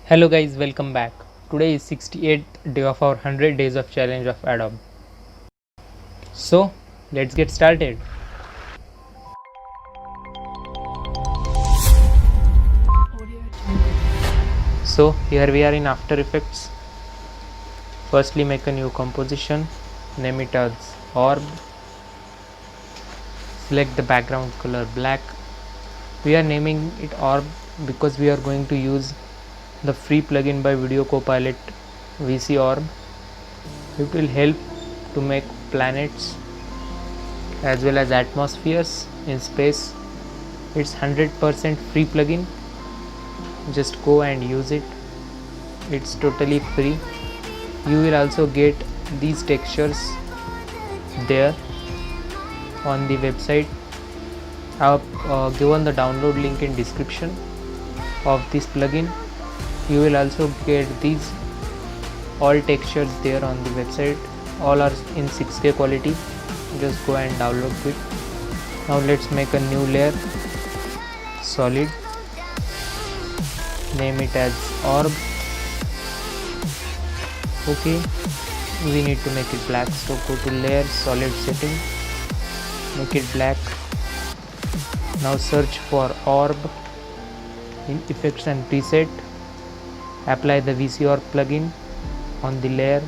Hello guys, welcome back. Today is 68th day of our 100 days of challenge of Adobe. So, let's get started. So, here we are in After Effects. Firstly, make a new composition, name it as orb. Select the background color black. We are naming it orb because we are going to use the free plugin by Video Copilot VC Orb. It will help to make planets as well as atmospheres in space. It's 100% free plugin. Just go and use it. It's totally free. You will also get these textures there on the website. I've given the download link in description of this plugin. You will also get these all textures there on the website. All are in 6K quality. Just go and download it. Now let's make a new layer, solid, name it as orb. Okay, we need to make it black, so go to layer, solid setting, make it black. Now search for orb in effects and preset, apply the VC Orb plugin on the layer.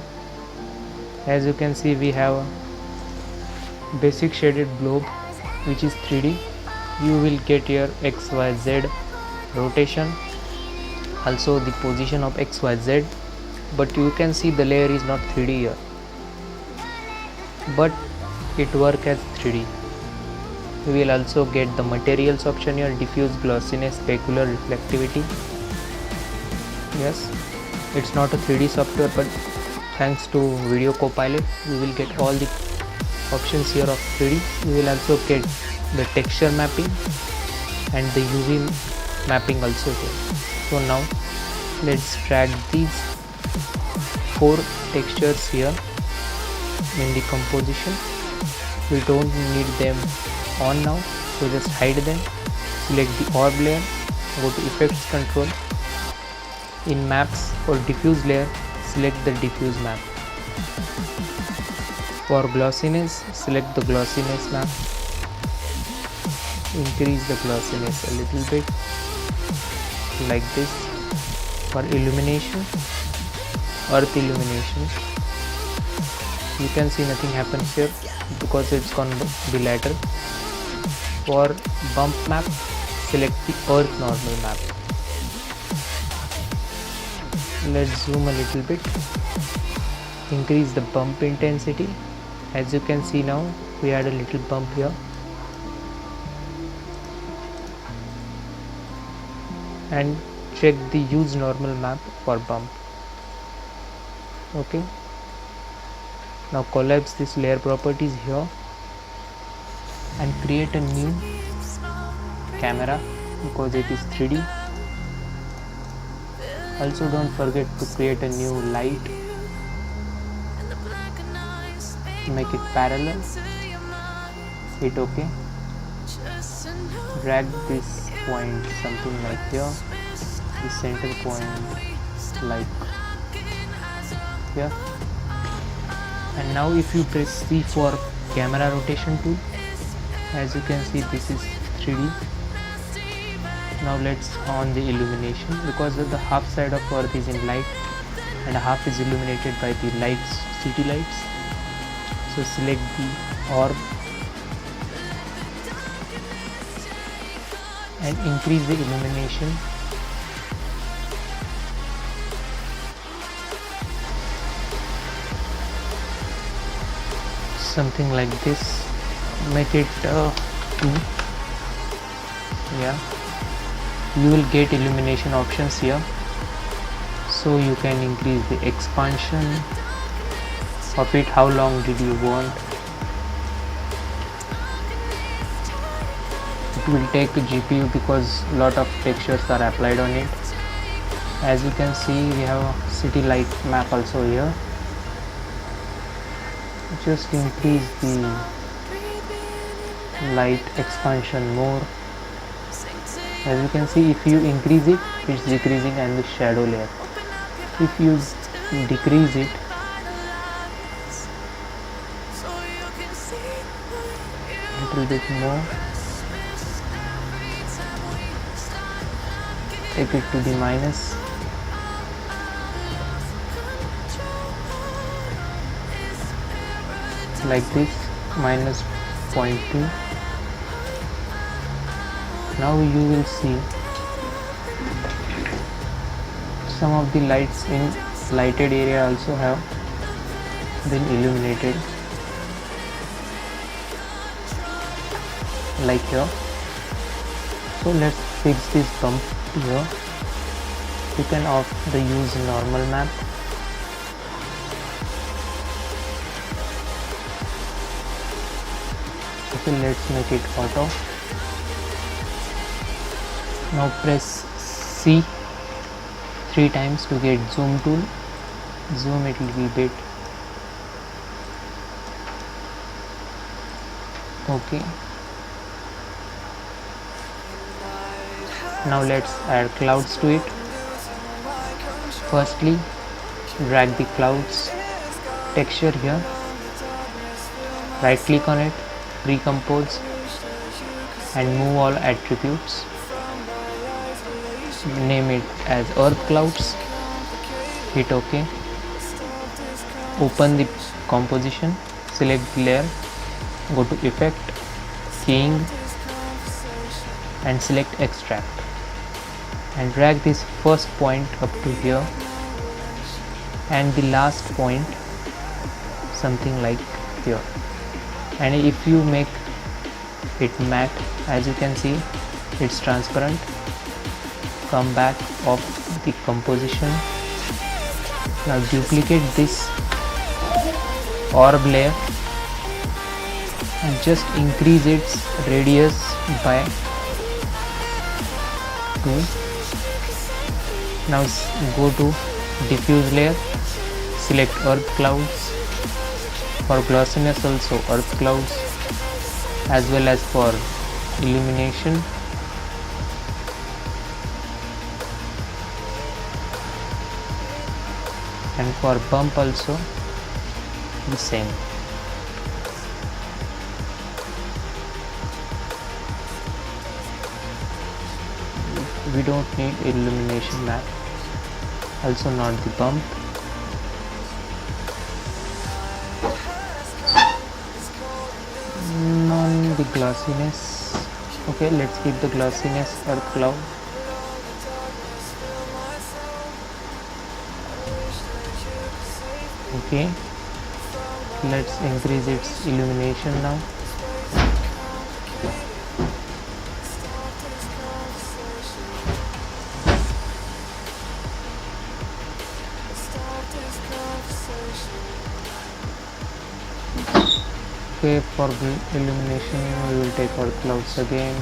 As you can see, we have a basic shaded globe which is 3D. You will get your XYZ rotation, also the position of XYZ, but you can see the layer is not 3D here, but it works as 3D. You will also get the materials option here, diffuse, glossiness, specular, reflectivity. Yes, it's not a 3D software, but thanks to Video Copilot we will get all the options here of 3D. You will also get the texture mapping and the UV mapping also here. So now let's drag these 4 textures here in the composition. We don't need them on now, so just hide them. Select the orb layer, go to effects control. In maps for diffuse layer, select the diffuse map. For glossiness, select the glossiness map. Increase the glossiness a little bit like this. For illumination, earth illumination, you can see nothing happens here because it's gone bilateral. For bump map, select the earth normal map. Let's zoom a little bit, increase the bump intensity. As you can see now, we had a little bump here. And check the use normal map for bump. Okay, now collapse this layer properties here and create a new camera because it is 3D. Also don't forget to create a new light, make it parallel, hit OK, drag this point something like here, the center point like here. And now if you press C for camera rotation tool, as you can see this is 3D. Now let's on the illumination because of the half side of earth is in light and half is illuminated by the lights, city lights. So select the orb and increase the illumination. Something like this. Make it 2. Yeah, you will get illumination options here, so you can increase the expansion of it. How long did you want? It will take a GPU because a lot of textures are applied on it. As you can see, we have a city light map also here. Just increase the light expansion more. As you can see, if you increase it, it's decreasing, and the shadow layer. If you decrease it, little bit more, take it to the minus, like this, minus 0.2. Now you will see some of the lights in lighted area also have been illuminated, like here. So let's fix this bump here. You can off the use normal map. Okay, let's make it auto. Now press C 3 times to get zoom tool. Zoom it a little bit. Okay. Now let's add clouds to it. Firstly, drag the clouds texture here. Right click on it, pre-compose, and move all attributes. Name it as earth clouds. Hit OK. Open the composition, select the layer, go to effect, keying, and select extract, and drag this first point up to here and the last point something like here. And if you make it matte, as you can see, it's transparent. Come back of the composition. Now duplicate this orb layer and just increase its radius by 2. Now go to diffuse layer, select earth clouds. For glossiness also earth clouds, as well as for illumination. And for bump also the same. We don't need illumination map, also not the bump. None the glossiness. Okay, let's keep the glossiness earth cloud. Okay, let's increase its illumination now. Okay, for the illumination we will take our clouds again.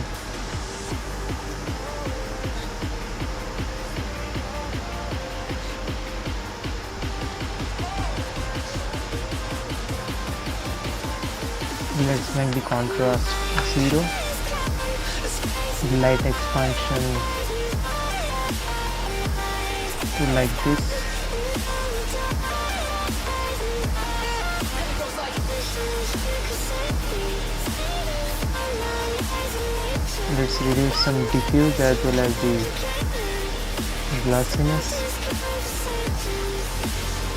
Let's make the contrast 0, the light expansion to like this. Let's reduce some diffuse as well as the glossiness.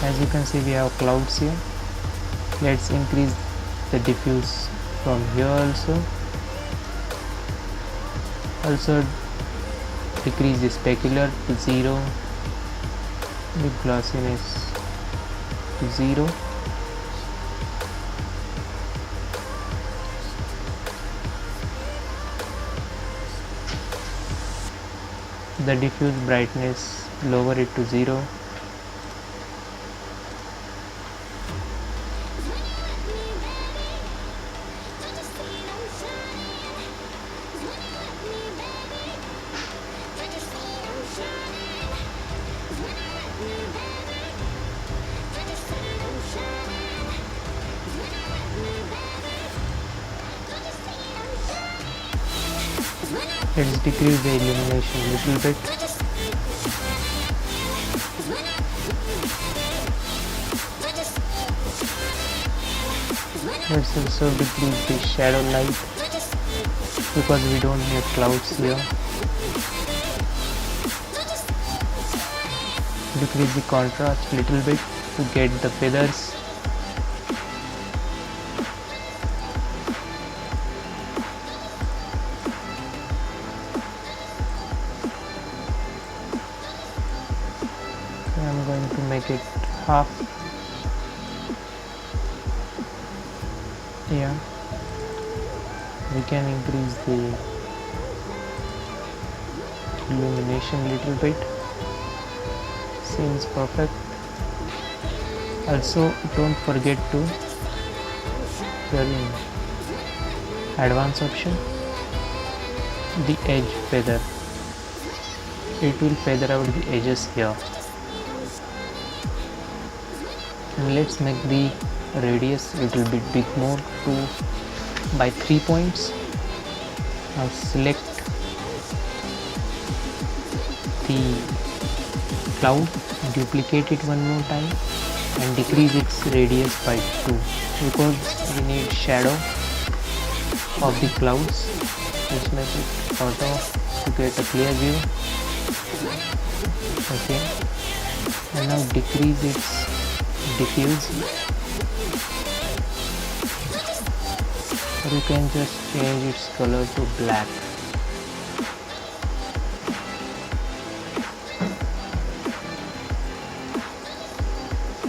As you can see, we have clouds here. Let's increase the diffuse from here also. Also decrease the specular to 0, the glossiness to 0. The diffuse brightness, lower it to 0. Let's decrease the illumination a little bit. Let's also decrease the shadow light because we don't have clouds here. Decrease the contrast a little bit to get the feathers. I'm going to make it half. Yeah, we can increase the illumination a little bit. Seems perfect. Also, don't forget to here in advanced option the edge feather. It will feather out the edges here. And let's make the radius a little bit big more by 3 points. Now select the cloud, duplicate it one more time and decrease its radius by 2 because we need shadow of the clouds. Let's make it auto to get a clear view. Okay, and now decrease its diffuse, or you can just change its color to black.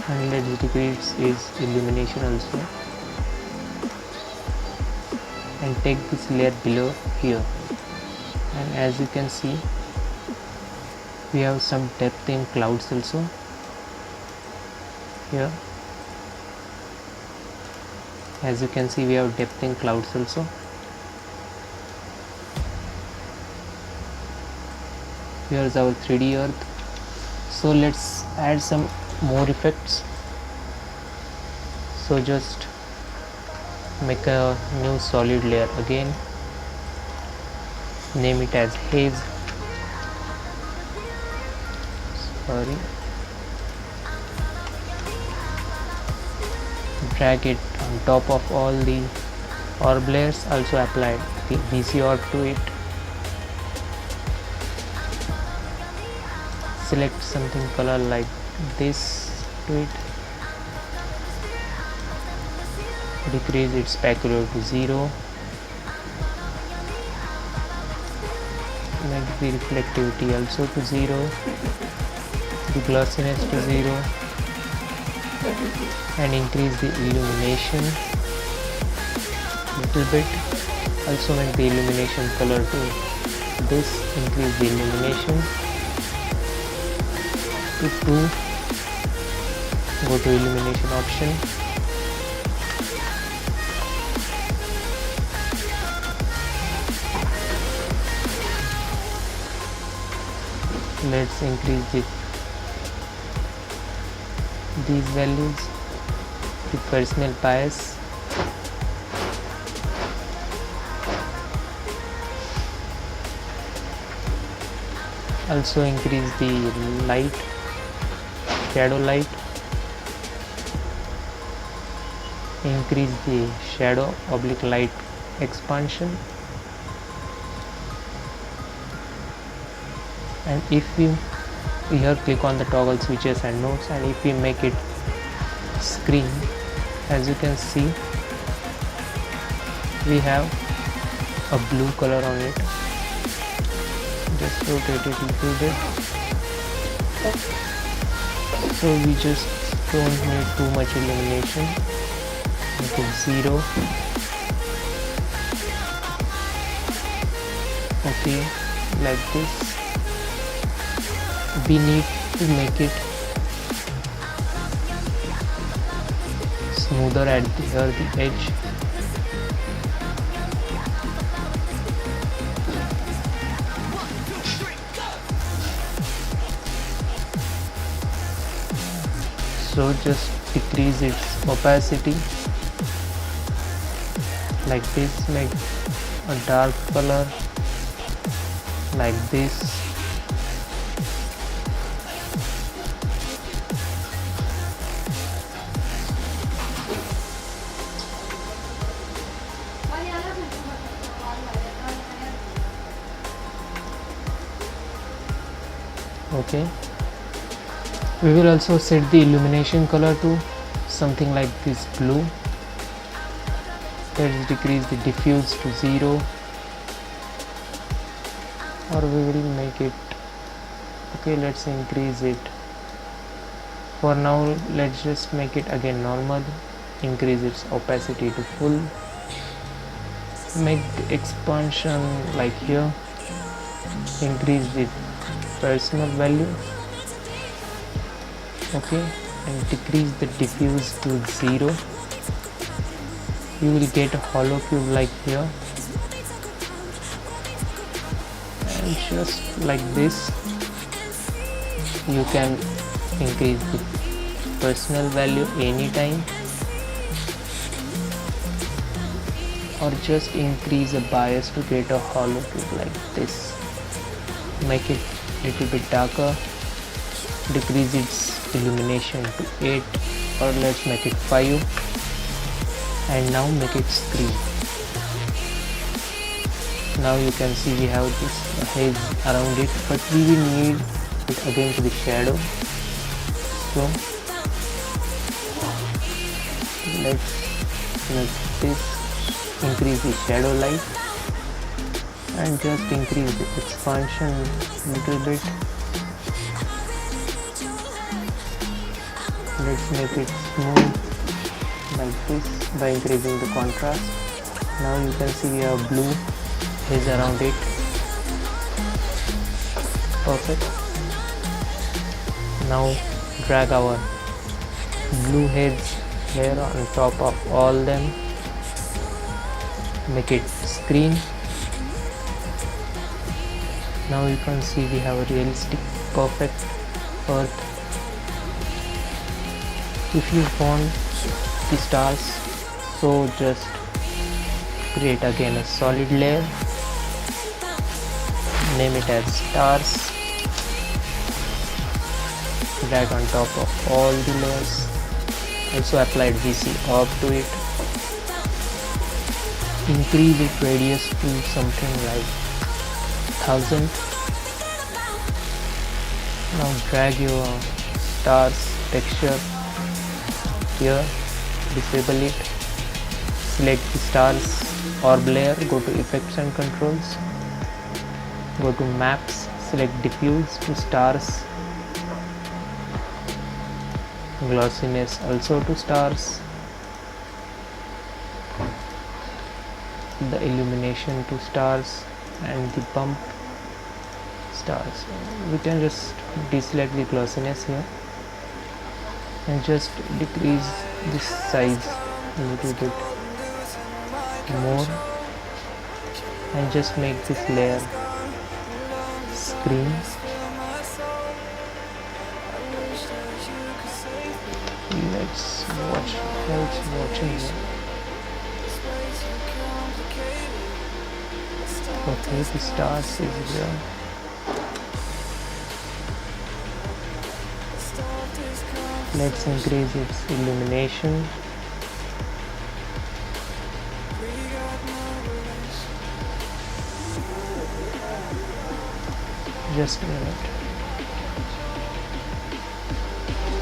And let's decrease its illumination also and take this layer below here, and as you can see we have some depth in clouds also here. As you can see we have depth in clouds also. Here's our 3D earth. So let's add some more effects. So just make a new solid layer again, name it as haze. Drag it on top of all the orb layers. Also apply the VC orb to it. Select something color like this to it. Decrease its specular to 0. Make the reflectivity also to 0. The glossiness to 0. And increase the illumination little bit. Also make the illumination color to this. Increase the illumination to 2. Go to illumination option. Let's increase these values to Fresnel bias. Also increase the light, shadow light. Increase the shadow oblique light expansion. And if we here click on the toggle switches and nodes, and if we make it screen, as you can see we have a blue color on it. Just rotate it a little bit. So we just don't need too much illumination. Make it 0. Okay, like this. We need to make it smoother at the edge. So just decrease its opacity like this. Make a dark color like this. Okay, we will also set the illumination color to something like this blue. Let's decrease the diffuse to 0, or we will make it, okay, let's increase it. For now let's just make it again normal, increase its opacity to full, make the expansion like here, increase the personal value, okay, and decrease the diffuse to 0. You will get a hollow cube like here, and just like this you can increase the personal value anytime, or just increase the bias to get a hollow cube like this. Make it little bit darker, decrease its illumination to 8, or let's make it 5, and now make it screen. Now you can see we have this haze around it, but we will need it again to the shadow. So let's make this, increase the shadow light, and just increase the expansion a little bit. Let's make it smooth like this by increasing the contrast. Now you can see we have blue haze around it. Perfect. Now drag our blue haze here on top of all them, make it screen. Now you can see we have a realistic perfect earth. If you want the stars, so just create again a solid layer, name it as stars, drag on top of all the layers, also applied VC orb to it, increase its radius to something like 1000. Now drag your stars texture here, disable it, select the stars orb layer, go to effects and controls, go to maps, select diffuse to stars, glossiness also to stars, the illumination to stars, and the bump stars. We can just deselect the glossiness here and just decrease this size a little bit more, and just make this layer screen. Let's watch what's watching here. Okay, the stars is here. Let's increase its illumination. Just a minute.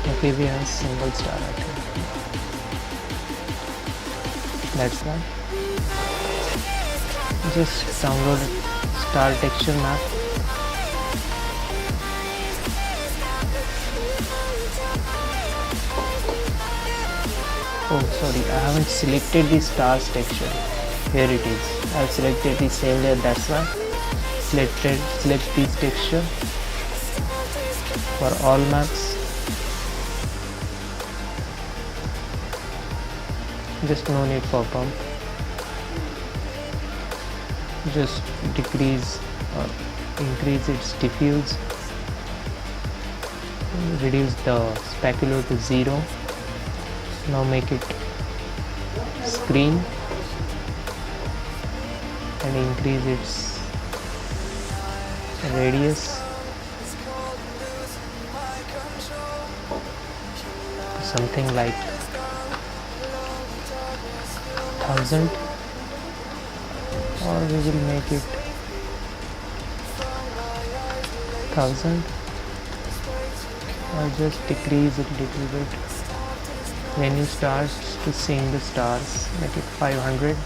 Okay, we have a single star right here. That's one. Just download star texture map. Oh sorry, I haven't selected the stars texture. Here it is. I have selected the same layer, that's why. Select this texture for all maps. Just no need for bump. Just decrease or increase its diffuse. Reduce the specular to 0. Now make it screen and increase its radius to something like 1000, or we will make it 1000. I'll just decrease it a little bit. When you start to seeing the stars, make it 500.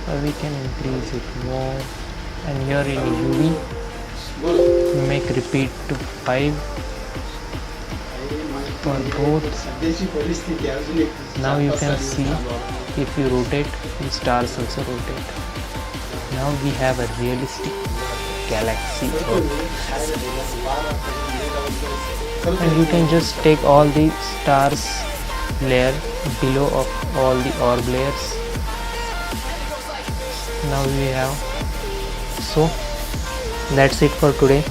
Or we can increase it more. And here in UV, make repeat to 5 for both. Now you can see if you rotate, the stars also rotate. Now we have a realistic galaxy. And you can just take all the stars layer below of all the orb layers. Now we have, so that's it for today.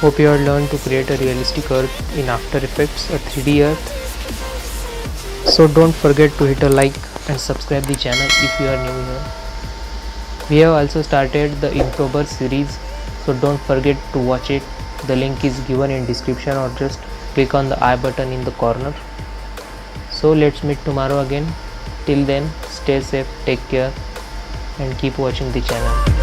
Hope you have learned to create a realistic earth in After Effects, a 3D earth. So don't forget to hit a like and subscribe the channel if you are new here. We have also started the Inktober series, so don't forget to watch it. The link is given in description, or just click on the I button in the corner. So let's meet tomorrow again. Till then, stay safe, take care, and keep watching the channel.